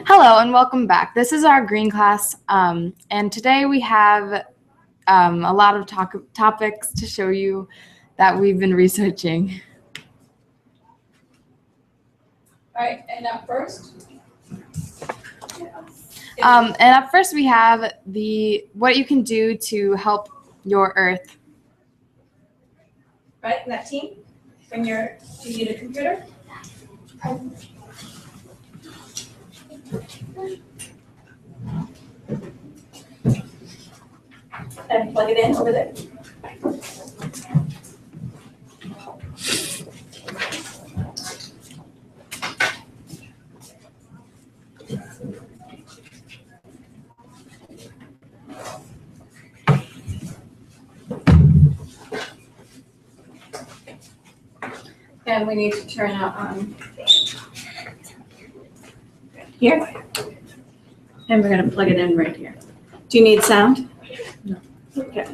Hello and welcome back. This is our green class, and today we have a lot of topics to show you that we've been researching. All right, and up first? We have what you can do to help your Earth. Right, and that team, do you need a computer? And plug it in over there. And we need to turn out on here. And we're going to plug it in right here. Do you need sound? No. Okay.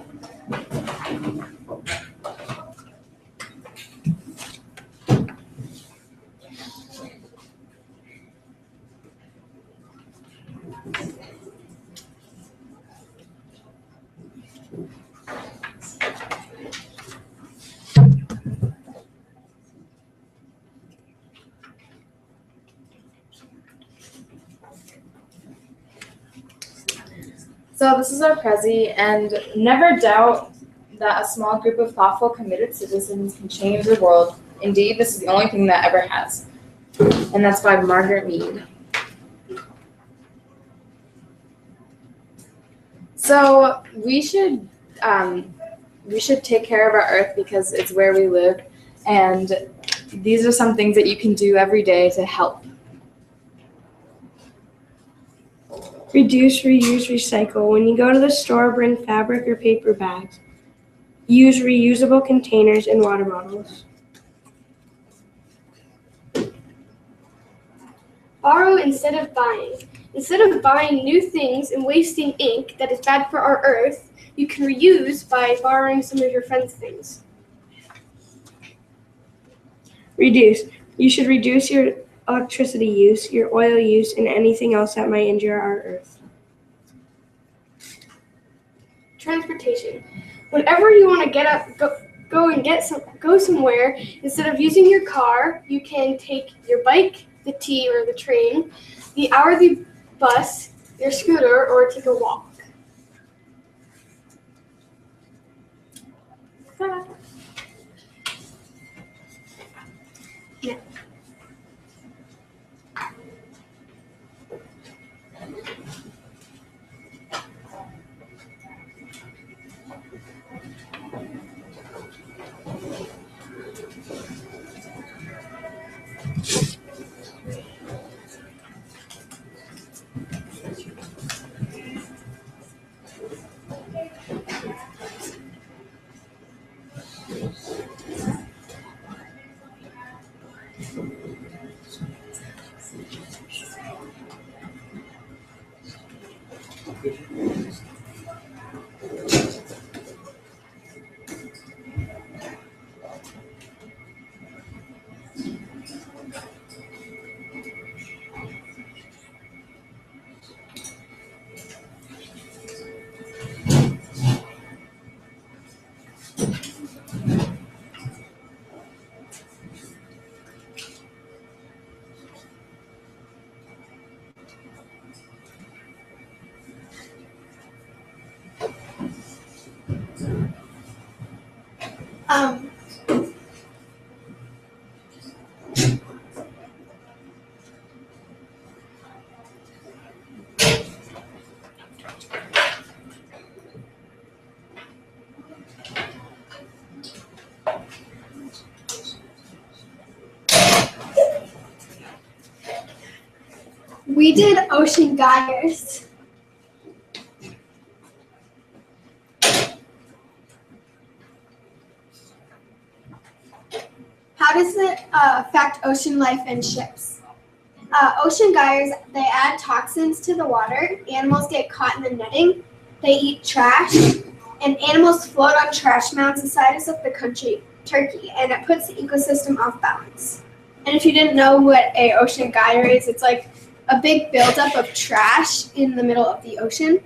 So this is our Prezi, and never doubt that a small group of thoughtful, committed citizens can change the world. Indeed, this is the only thing that ever has. And that's by Margaret Mead. So we should take care of our Earth because it's where we live, and these are some things that you can do every day to help. Reduce, reuse, recycle. When you go to the store, bring fabric or paper bags. Use reusable containers and water bottles. Borrow instead of buying. Instead of buying new things and wasting ink that is bad for our Earth, you can reuse by borrowing some of your friends' things. Reduce. You should reduce your electricity use, your oil use, and anything else that might injure our Earth. Transportation. Whenever you want to get up, go somewhere, instead of using your car, you can take your bike, the T or the train, the hourly bus, your scooter, or take a walk. Yeah. We did ocean gyres. How does it affect ocean life and ships? Ocean gyres, they add toxins to the water. Animals get caught in the netting. They eat trash. And animals float on trash mounds the size of the country, Turkey, and it puts the ecosystem off balance. And if you didn't know what a ocean gyre is, it's like a big buildup of trash in the middle of the ocean.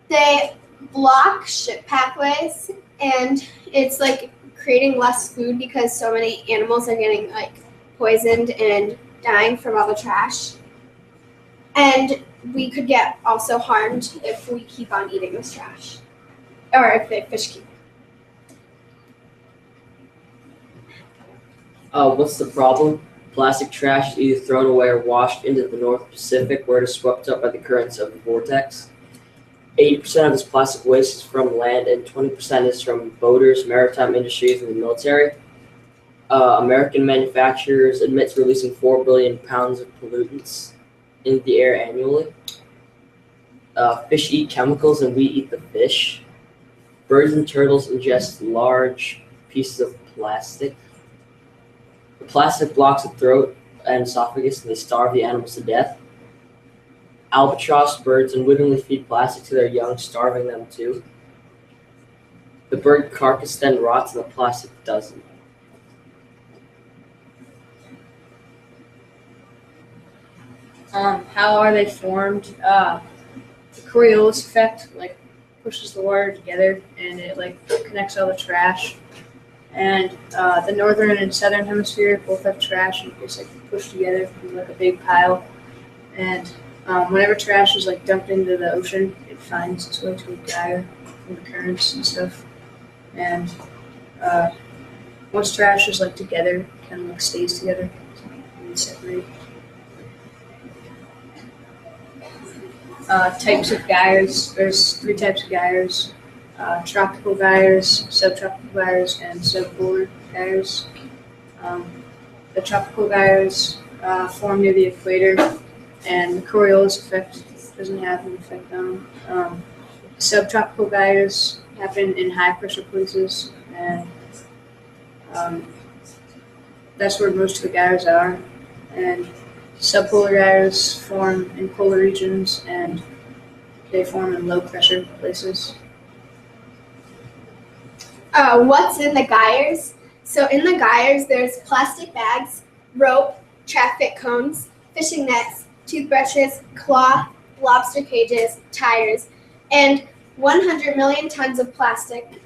They block ship pathways, and it's like creating less food because so many animals are getting like poisoned and dying from all the trash. And we could get also harmed if we keep on eating this trash, or if the fish keep. What's the problem? Plastic trash is either thrown away or washed into the North Pacific, where it is swept up by the currents of the vortex. 80% of this plastic waste is from land, and 20% is from boaters, maritime industries, and the military. American manufacturers admit to releasing 4 billion pounds of pollutants into the air annually. Fish eat chemicals, and we eat the fish. Birds and turtles ingest large pieces of plastic. The plastic blocks the throat and esophagus, and they starve the animals to death. Albatross birds unwittingly feed plastic to their young, starving them too. The bird carcass then rots, and the plastic doesn't. How are they formed? The Coriolis effect like pushes the water together, and it like connects all the trash. And the northern and southern hemisphere both have trash, and it's like pushed together in like a big pile. And whenever trash is like dumped into the ocean, it finds its way to a gyre from the currents and stuff. And once trash is like together, it kind of like stays together, and separate. Types of gyres. There's 3 types of gyres: tropical gyres, subtropical gyres, and subpolar gyres. The tropical gyres form near the equator, and the Coriolis effect doesn't have an effect on them. Subtropical gyres happen in high pressure places, and that's where most of the gyres are. And subpolar gyres form in polar regions, and they form in low pressure places. What's in the gyres? So in the gyres, there's plastic bags, rope, traffic cones, fishing nets, toothbrushes, cloth, lobster cages, tires, and 100 million tons of plastic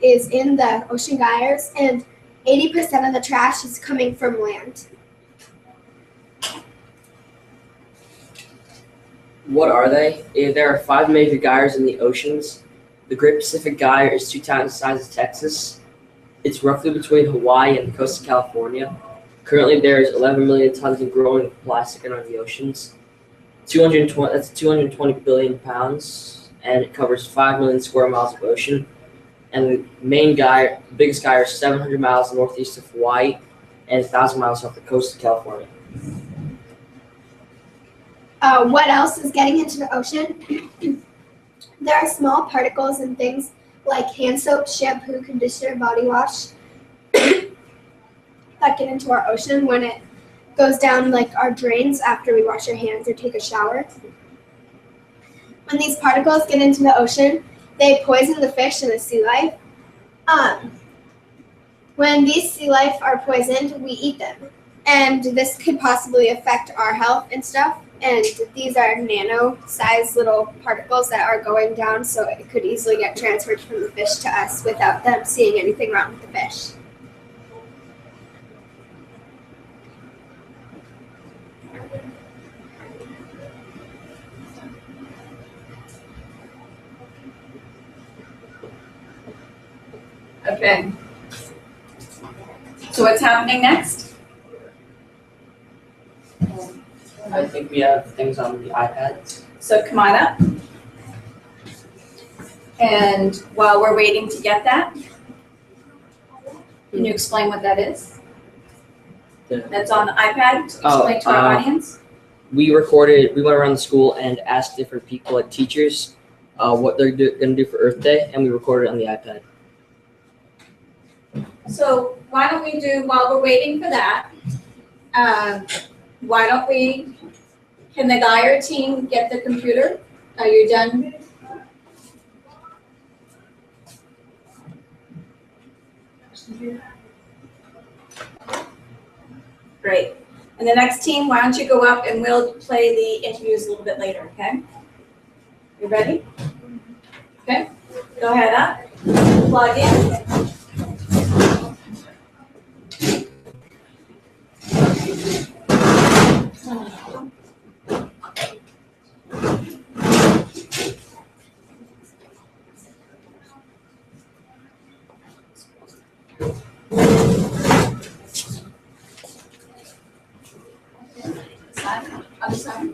is in the ocean gyres, and 80% of the trash is coming from land. What are they? There are 5 major gyres in the oceans. The Great Pacific Gyre is 2 times the size of Texas. It's roughly between Hawaii and the coast of California. Currently, there is 11 million tons and growing of plastic in the oceans. 220 billion pounds, and it covers 5 million square miles of ocean. And the main gyre, the biggest gyre, is 700 miles northeast of Hawaii and 1,000 miles off the coast of California. What else is getting into the ocean? There are small particles and things like hand soap, shampoo, conditioner, body wash that get into our ocean when it goes down like our drains after we wash our hands or take a shower. When these particles get into the ocean, they poison the fish and the sea life. When these sea life are poisoned, we eat them. And this could possibly affect our health and stuff. And these are nano-sized little particles that are going down, so it could easily get transferred from the fish to us without them seeing anything wrong with the fish. Okay. So what's happening next? I think we have things on the iPad. So come on up. And while we're waiting to get that, can you explain what that is? That's on the iPad? Explain to our audience. We went around the school and asked different people, like teachers, what they're going to do for Earth Day, and we recorded it on the iPad. So why don't we do, while we're waiting for that, can the Geyer team get the computer? Are you done? Great. And the next team, why don't you go up and we'll play the interviews a little bit later, okay? You ready? Okay, go ahead up, plug in. Side, other side.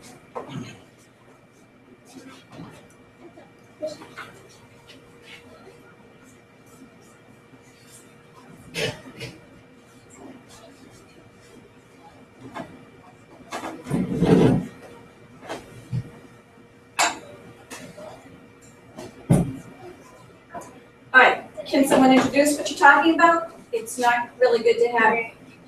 All right, can someone introduce what you're talking about? It's not really good to have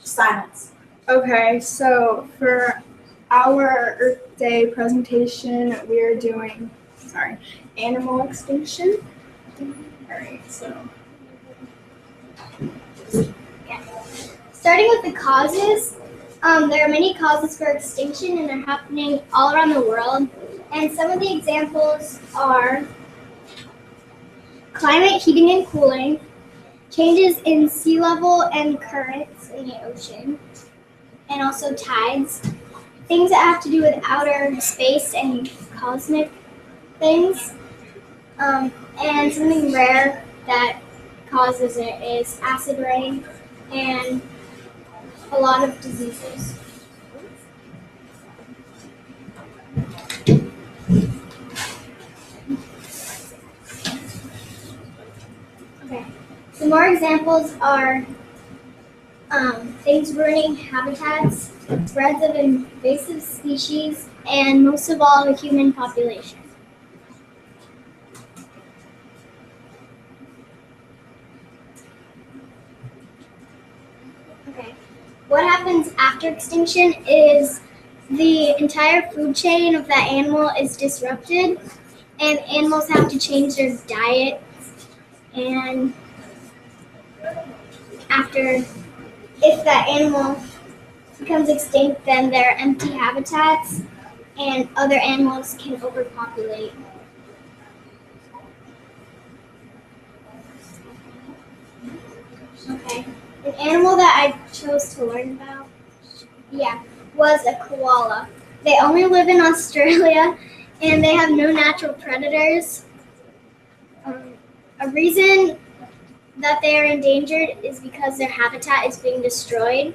silence. Okay, so for our Earth Day presentation, we are doing, animal extinction. Alright, so. Starting with the causes, there are many causes for extinction and they're happening all around the world. And some of the examples are climate heating and cooling, changes in sea level and currents in the ocean, and also tides, things that have to do with outer space and cosmic things. And something rare that causes it is acid rain and a lot of diseases. Okay, some more examples are things ruining habitats, spreads of invasive species, and most of all, the human population. Okay, what happens after extinction is the entire food chain of that animal is disrupted, and animals have to change their diet, and if that animal becomes extinct, then there are empty habitats and other animals can overpopulate. Okay, an animal that I chose to learn about, was a koala. They only live in Australia and they have no natural predators. A reason that they are endangered is because their habitat is being destroyed.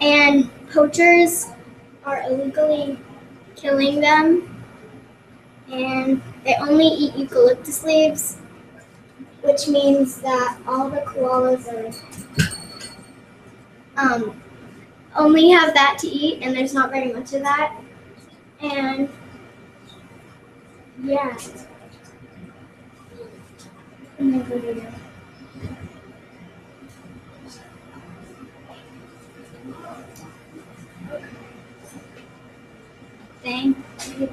And poachers are illegally killing them. And they only eat eucalyptus leaves, which means that all the koalas are only have that to eat, and there's not very much of that. And yeah. Thank you.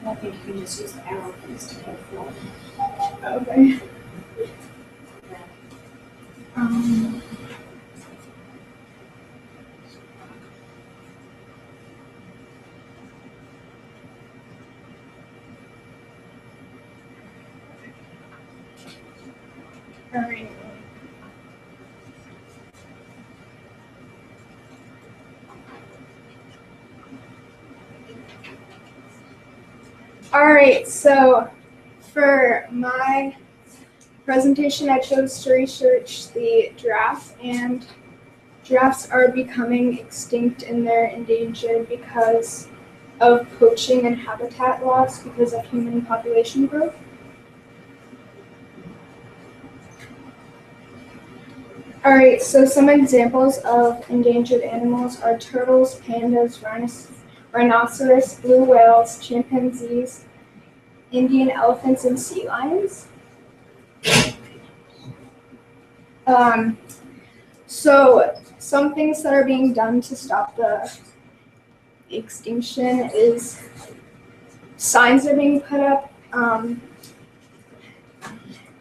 I think you can just use the arrow keys to go forward. Okay. Alright. Alright, so for my presentation, I chose to research the giraffe, and giraffes are becoming extinct and they're endangered because of poaching and habitat loss because of human population growth. Alright, so some examples of endangered animals are turtles, pandas, rhinoceros, blue whales, chimpanzees, Indian elephants, and sea lions. So some things that are being done to stop the extinction is signs are being put up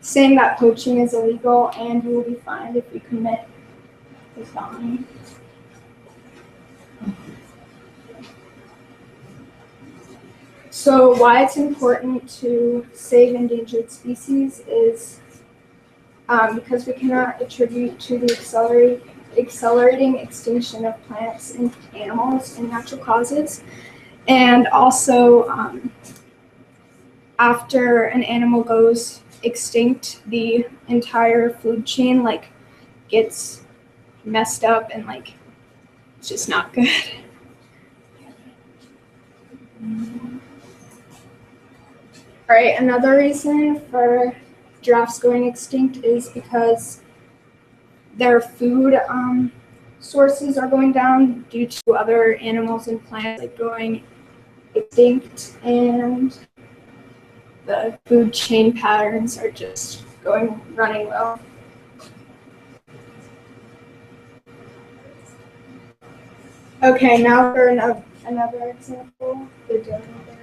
saying that poaching is illegal and you will be fined if you commit a felony. So why it's important to save endangered species is because we cannot attribute to the accelerating extinction of plants and animals and natural causes. And also, after an animal goes extinct, the entire food chain gets messed up and it's just not good. All right, another reason for giraffes going extinct is because their food sources are going down due to other animals and plants going extinct, and the food chain patterns are just running low. Okay, now for another example, the dodo bird.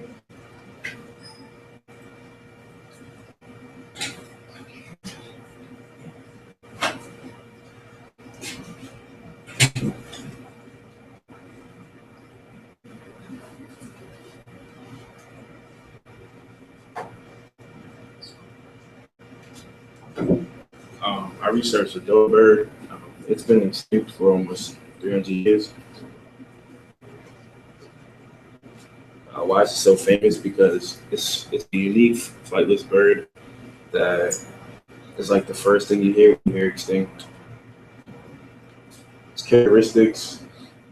I researched the dodo bird. It's been extinct for almost 300 years. Why is it so famous? Because it's a unique flightless bird that is like the first thing you hear when you hear extinct. Its characteristics,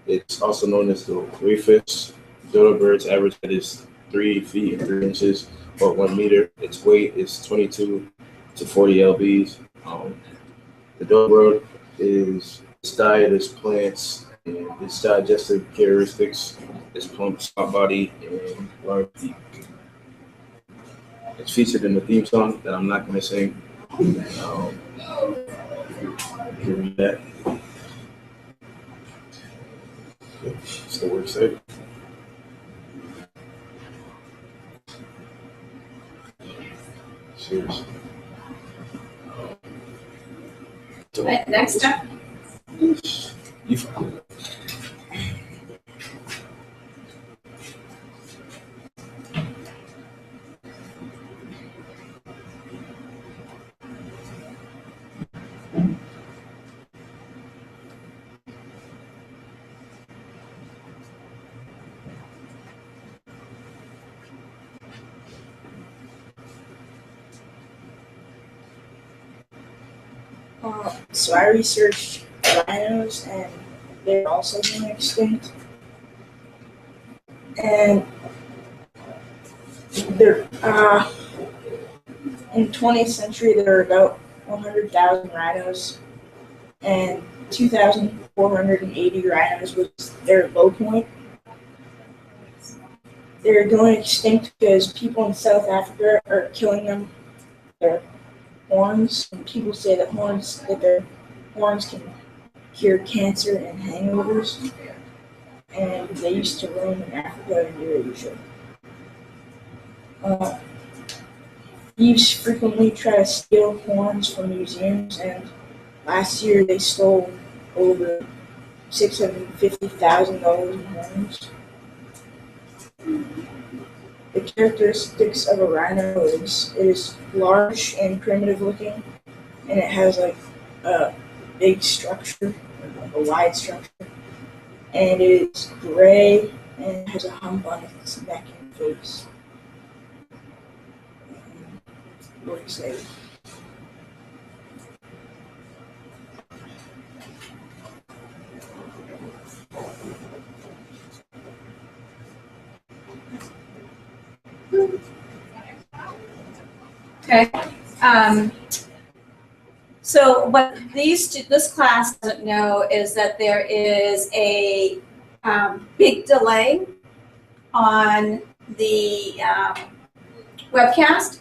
it's also known as the rhesus. Dodo bird's average height is 3 feet and 3 inches, or 1 meter. Its weight is 22 to 40 lbs. The dodo bird its diet is plants, and its digestive characteristics is plump, soft body, and large beak. It's featured in the theme song that I'm not going to sing. You can read that. It's the word said. Seriously. Right, next up. You found it. So I researched rhinos, and they're also going extinct. And they're in the 20th century there were about 100,000 rhinos, and 2,480 rhinos was their low point. They're going extinct because people in South Africa are killing them. Their horns, and people say that their horns can cure cancer and hangovers, and they used to roam in Africa and Eurasia. Thieves frequently try to steal horns from museums, and last year they stole over $650,000 in horns. The characteristics of a rhino is it is large and primitive looking, and it has a big structure, a wide structure, and it is gray and has a hump on its neck and face. We're excited. Okay. So what this class doesn't know is that there is a big delay on the webcast.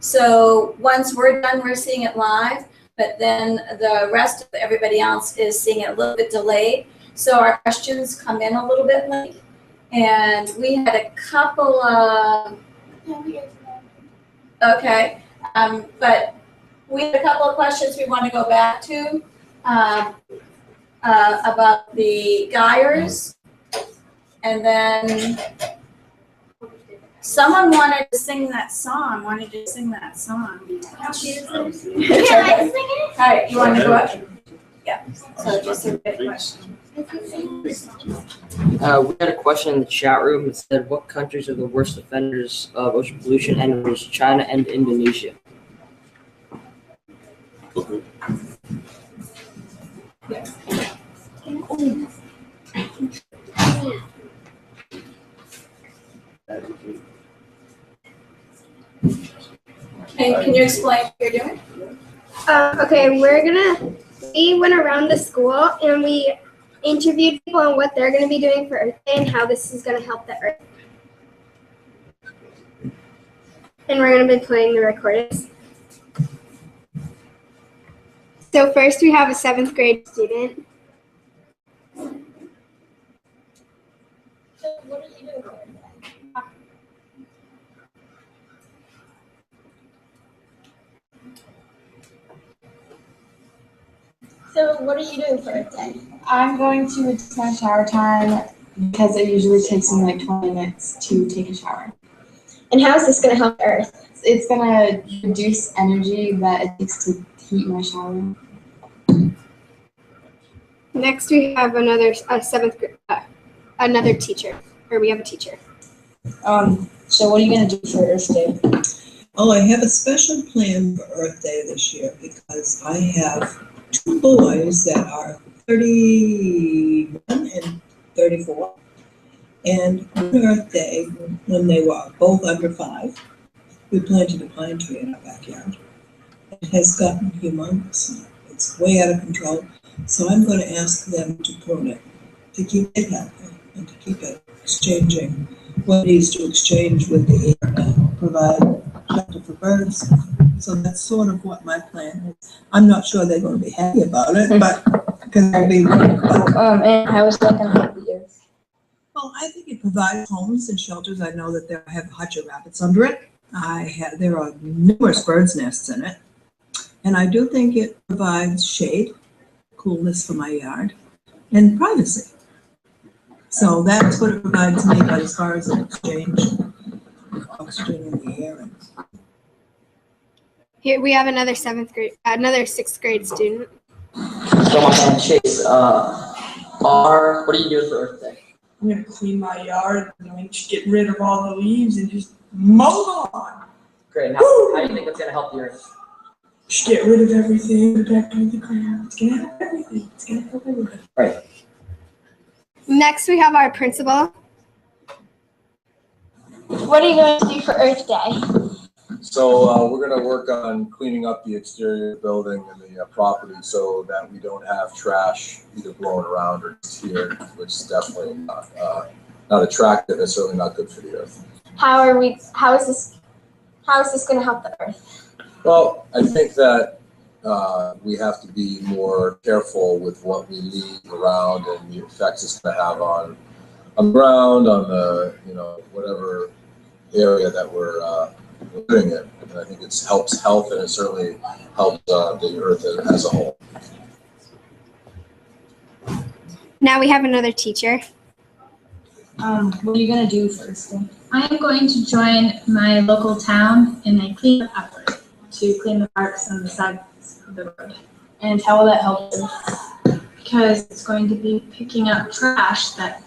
So once we're done, we're seeing it live. but then the rest of everybody else is seeing it a little bit delayed. So our questions come in a little bit late. And we had a couple of, okay, but we had a couple of questions we want to go back to about the Geyers. And then someone wanted to sing that song. Can I sing All right, you want to go up? Yeah. So just a bit question. We had a question in the chat room that said, what countries are the worst offenders of ocean pollution? And it was China and Indonesia. And can you explain what you're doing? Okay, we went around the school and we interviewed people on what they're going to be doing for Earth Day and how this is going to help the Earth. And we're going to be playing the recordings. So first we have a 7th grade student. What are you doing for Earth Day? So what are you doing for Earth Day? I'm going to reduce my shower time because it usually takes me like 20 minutes to take a shower. And how is this going to help Earth? It's going to reduce energy that it takes to heat my shower. Next we have another teacher, or we have a teacher. So what are you going to do for Earth Day? Oh, I have a special plan for Earth Day this year because I have 2 boys that are 31 and 34. And on Earth Day, when they were both under 5, we planted a pine tree in our backyard. It has gotten humongous. It's way out of control. So I'm going to ask them to prune it, to keep it healthy, and to keep it exchanging what needs to exchange with the air and provide shelter for birds. So that's sort of what my plan is. I'm not sure they're going to be happy about it, but because they'll be. And how is that going to help the Earth? Well, I think it provides homes and shelters. I know that there have a hutch of rabbits under it. There are numerous birds' nests in it. And I do think it provides shade, coolness for my yard, and privacy. So that's what it provides me, but as far as an exchange, oxygen in the air. And Here we have another 6th grade student. So my name is Chase. What are you doing for Earth Day? I'm gonna clean my yard and just get rid of all the leaves and just mow the lawn. Great. Now, how do you think that's going to help the Earth? Just get rid of everything, put it back on the ground. It's gonna help everything. It's gonna help everybody. Right. Next we have our principal. What are you going to do for Earth Day? So we're going to work on cleaning up the exterior of the building and the property so that we don't have trash either blowing around or just here, which is definitely not attractive and certainly not good for the Earth. How is this going to help the Earth? Well, I think that we have to be more careful with what we leave around and the effects it's going to have on the ground, on the whatever area that we're living in. And I think it helps health, and it certainly helps the Earth as a whole. Now we have another teacher. What are you going to do for Earth Day? I am going to join my local town in a cleanup effort to clean the parks and the sides of the road. And how will that help Earth? Because it's going to be picking up trash that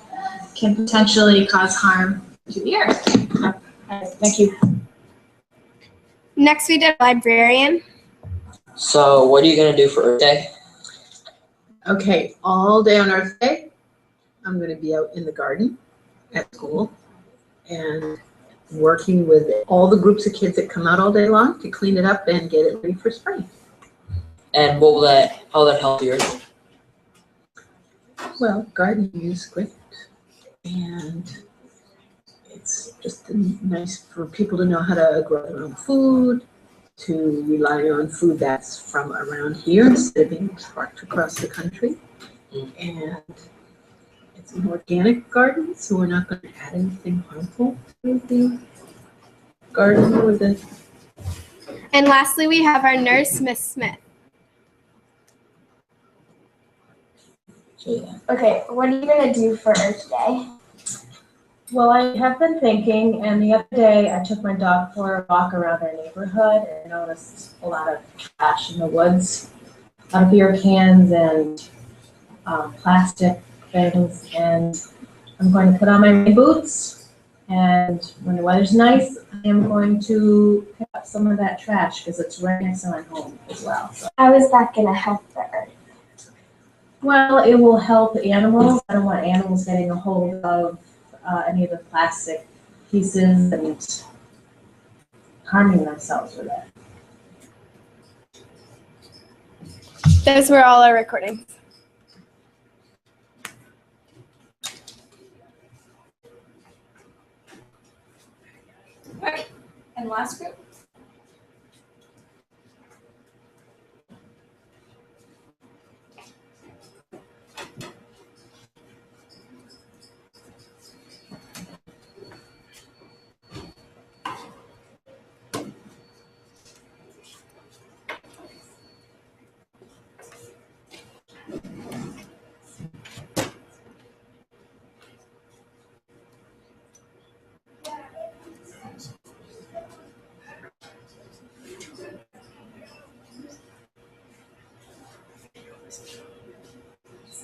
can potentially cause harm to the earth. All right, thank you. Next we did librarian. So what are you going to do for Earth Day? Okay, all day on Earth Day, I'm going to be out in the garden at school and working with all the groups of kids that come out all day long to clean it up and get it ready for spring. And how will that help the Earth? Well, gardening is great, and it's just nice for people to know how to grow their own food to rely on food that's from around here instead of being trucked across the country. And it's an organic garden, so we're not going to add anything harmful to the garden or the. And lastly, we have our nurse, Miss Smith. Okay, what are you gonna do for Earth Day? Well, I have been thinking, and the other day I took my dog for a walk around our neighborhood and noticed a lot of trash in the woods, a lot of beer cans and plastic things, and I'm going to put on my rain boots, and when the weather's nice, I am going to pick up some of that trash because it's right next to my home as well. So. How is that gonna help the Earth? Well, it will help animals. I don't want animals getting a hold of any of the plastic pieces and harming themselves with it. Those were all our recordings. Okay, and last group.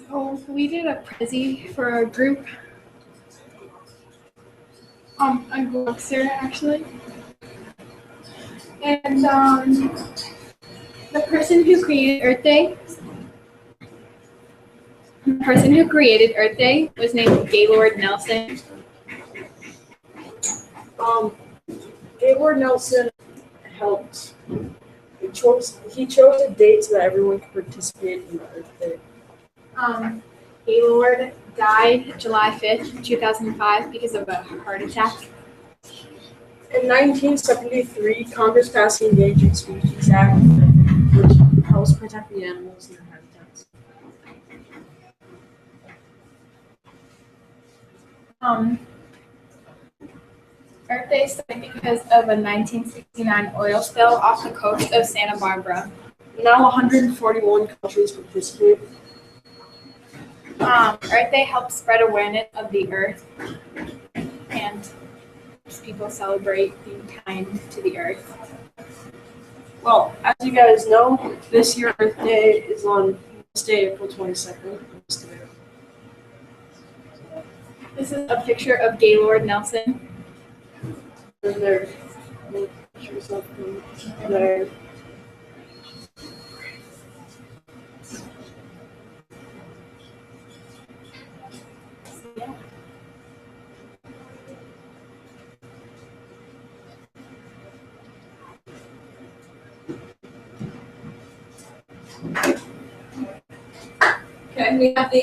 So we did a Prezi for our group. On Google Xera, actually. And the person who created Earth Day was named Gaylord Nelson. Gaylord Nelson helped. He chose a date so that everyone could participate in the Earth Day. Gaylord died July 5th, 2005 because of a heart attack. In 1973, Congress passed the Endangered Species Act, which helps protect the animals in their habitats. Earth Day started because of a 1969 oil spill off the coast of Santa Barbara. Now 141 countries participate. Earth Day helps spread awareness of the Earth and helps people celebrate being kind to the Earth. Well, as you guys know, this year Earth Day is on Wednesday, April 22nd. This is a picture of Gaylord Nelson. And there are pictures of him there. Okay, we have the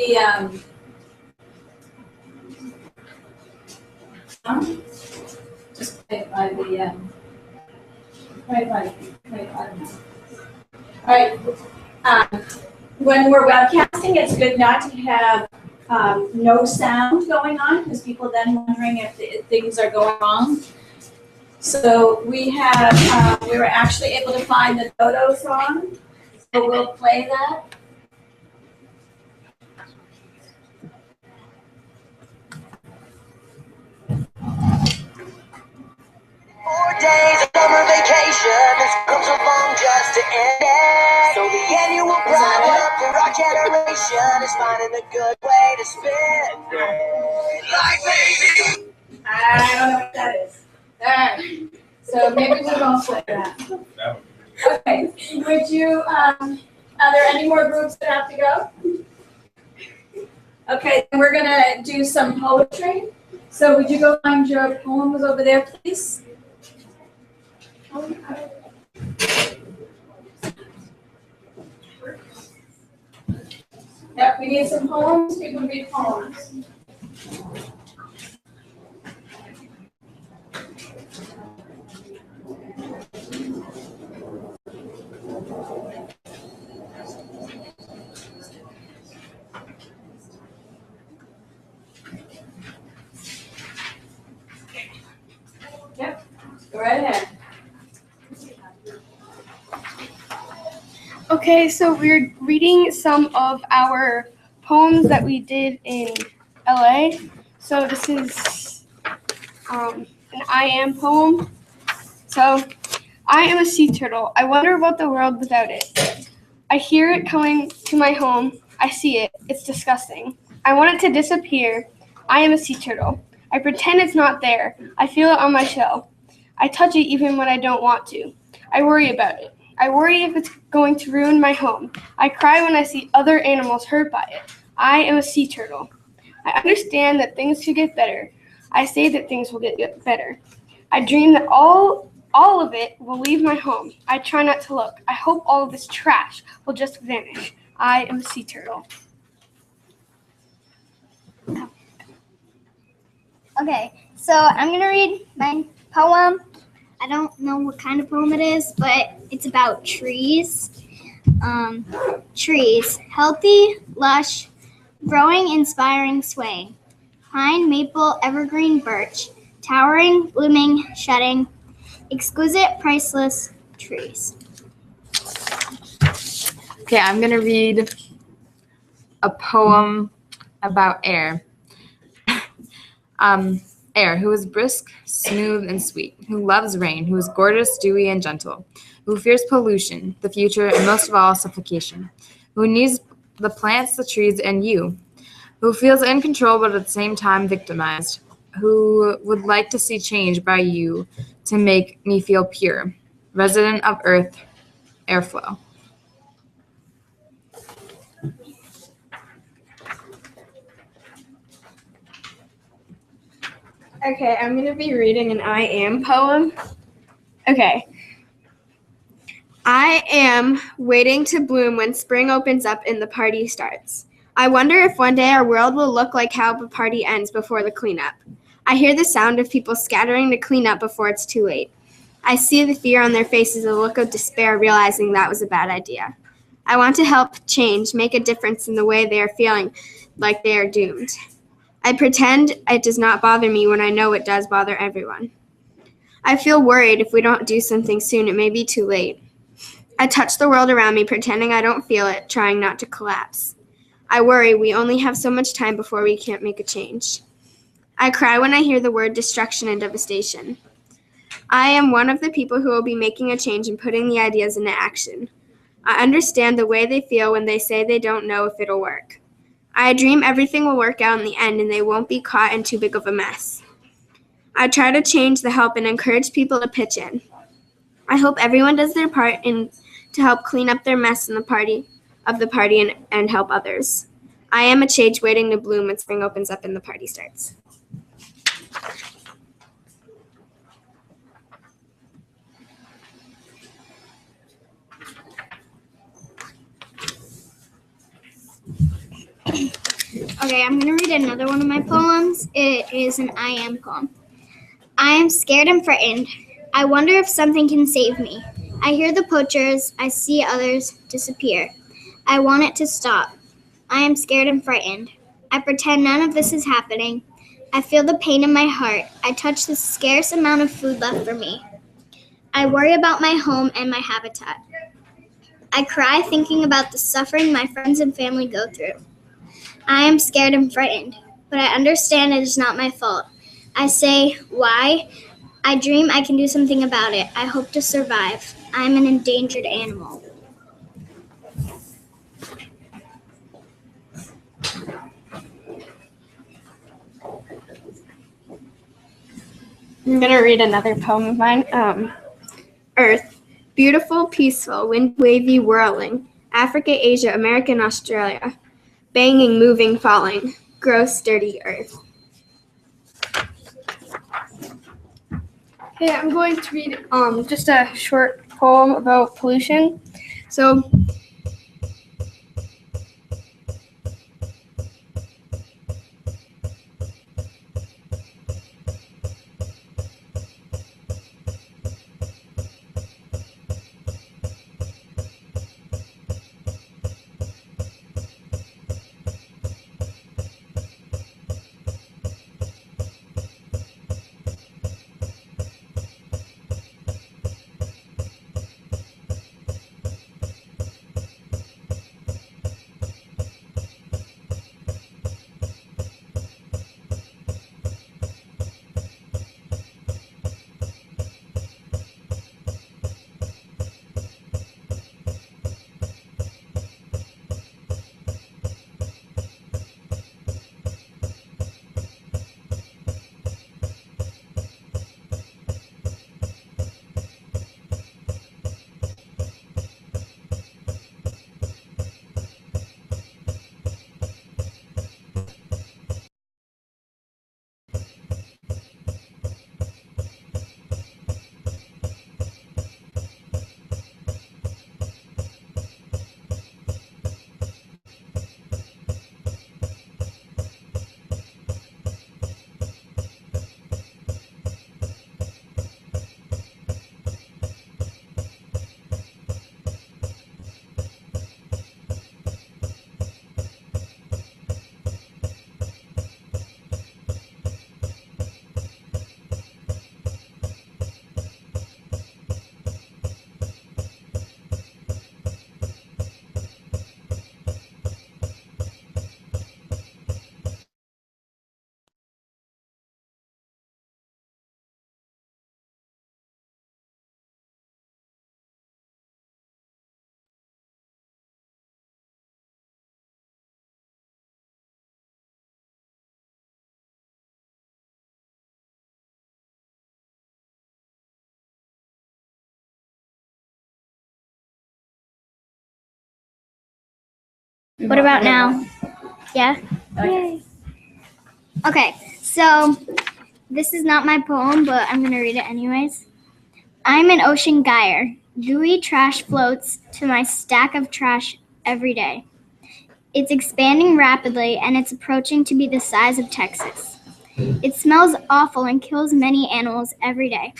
just play it by the All right. When we're webcasting, it's good not to have no sound going on because people then wondering if things are going wrong. So we have we were actually able to find the Dodo song, so we'll play that. 4 days of summer vacation, this comes along just to end it. So the annual problem for our generation is finding a good way to spend it. Like baby. I don't know what that is. Alright. So maybe we won't play that. Okay. Would you are there any more groups that have to go? Okay, we're gonna do some poetry. So would you go find your poems over there, please? Yep, we need some poems. People read poems. Go right ahead. Okay, so we're reading some of our poems that we did in LA. So this is an I am poem. So, I am a sea turtle. I wonder about the world without it. I hear it coming to my home. I see it. It's disgusting. I want it to disappear. I am a sea turtle. I pretend it's not there. I feel it on my shell. I touch it even when I don't want to. I worry about it. I worry if it's going to ruin my home. I cry when I see other animals hurt by it. I am a sea turtle. I understand that things could get better. I say that things will get better. I dream that all of it will leave my home. I try not to look. I hope all of this trash will just vanish. I am a sea turtle. Okay, so I'm gonna read my poem. I don't know what kind of poem it is, but it's about trees. Trees, healthy, lush, growing, inspiring, swaying. Pine, maple, evergreen, birch, towering, blooming, shedding, exquisite, priceless trees. Okay, I'm gonna read a poem about air. Air, who is brisk, smooth, and sweet, who loves rain, who is gorgeous, dewy, and gentle, who fears pollution, the future, and most of all, suffocation, who needs the plants, the trees, and you, who feels in control but at the same time victimized, who would like to see change by you to make me feel pure, resident of earth, airflow. Okay, I'm going to be reading an I am poem. Okay. I am waiting to bloom when spring opens up and the party starts. I wonder if one day our world will look like how the party ends before the cleanup. I hear the sound of people scattering to clean up before it's too late. I see the fear on their faces, a look of despair, realizing that was a bad idea. I want to help change, make a difference in the way they are feeling like they are doomed. I pretend it does not bother me when I know it does bother everyone. I feel worried if we don't do something soon, it may be too late. I touch the world around me, pretending I don't feel it, trying not to collapse. I worry we only have so much time before we can't make a change. I cry when I hear the word destruction and devastation. I am one of the people who will be making a change and putting the ideas into action. I understand the way they feel when they say they don't know if it'll work. I dream everything will work out in the end and they won't be caught in too big of a mess. I try to change the help and encourage people to pitch in. I hope everyone does their part to help clean up their mess in the party and help others. I am a change waiting to bloom when spring opens up and the party starts. Okay, I'm going to read another one of my poems. It is an I am poem. I am scared and frightened. I wonder if something can save me. I hear the poachers. I see others disappear. I want it to stop. I am scared and frightened. I pretend none of this is happening. I feel the pain in my heart. I touch the scarce amount of food left for me. I worry about my home and my habitat. I cry thinking about the suffering my friends and family go through. I am scared and frightened, but I understand it is not my fault. I say, why? I dream I can do something about it. I hope to survive. I am an endangered animal. I'm going to read another poem of mine. Earth, beautiful, peaceful, wind wavy, whirling. Africa, Asia, America, and Australia. Banging, moving, falling. Gross, dirty earth. Okay, I'm going to read just a short poem about pollution. So, What about now? Yeah? Okay. Yay. Okay, so this is not my poem, but I'm going to read it anyways. I'm an ocean gyre. Gooey trash floats to my stack of trash every day. It's expanding rapidly, and it's approaching to be the size of Texas. It smells awful and kills many animals every day.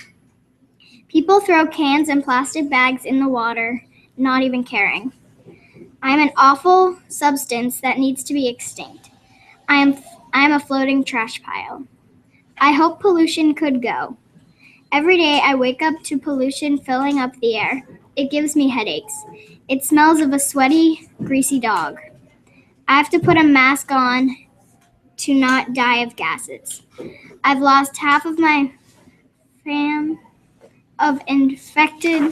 People throw cans and plastic bags in the water, not even caring. I'm an awful substance that needs to be extinct. I am a floating trash pile. I hope pollution could go. Every day I wake up to pollution filling up the air. It gives me headaches. It smells of a sweaty, greasy dog. I have to put a mask on to not die of gases. I've lost half of my fam of infected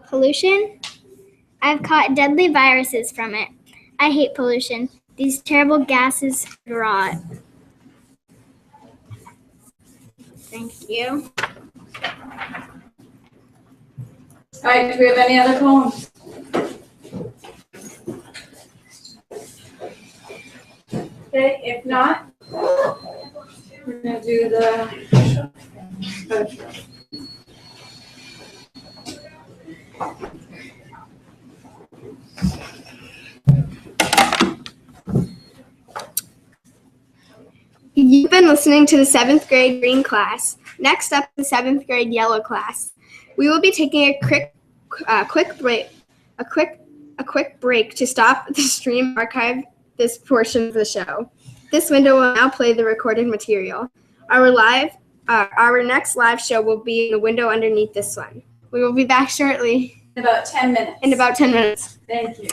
pollution. I've caught deadly viruses from it. I hate pollution. These terrible gases rot. Thank you. All right, do we have any other poems? Okay, if not, we're gonna do the poetry. You've been listening to the 7th grade green class. Next up, the 7th grade yellow class. We will be taking a quick break to stop the stream archive this portion of the show. This window will now play the recorded material. Our next live show will be in the window underneath this one. We will be back shortly. In about 10 minutes. In about 10 minutes. Thank you.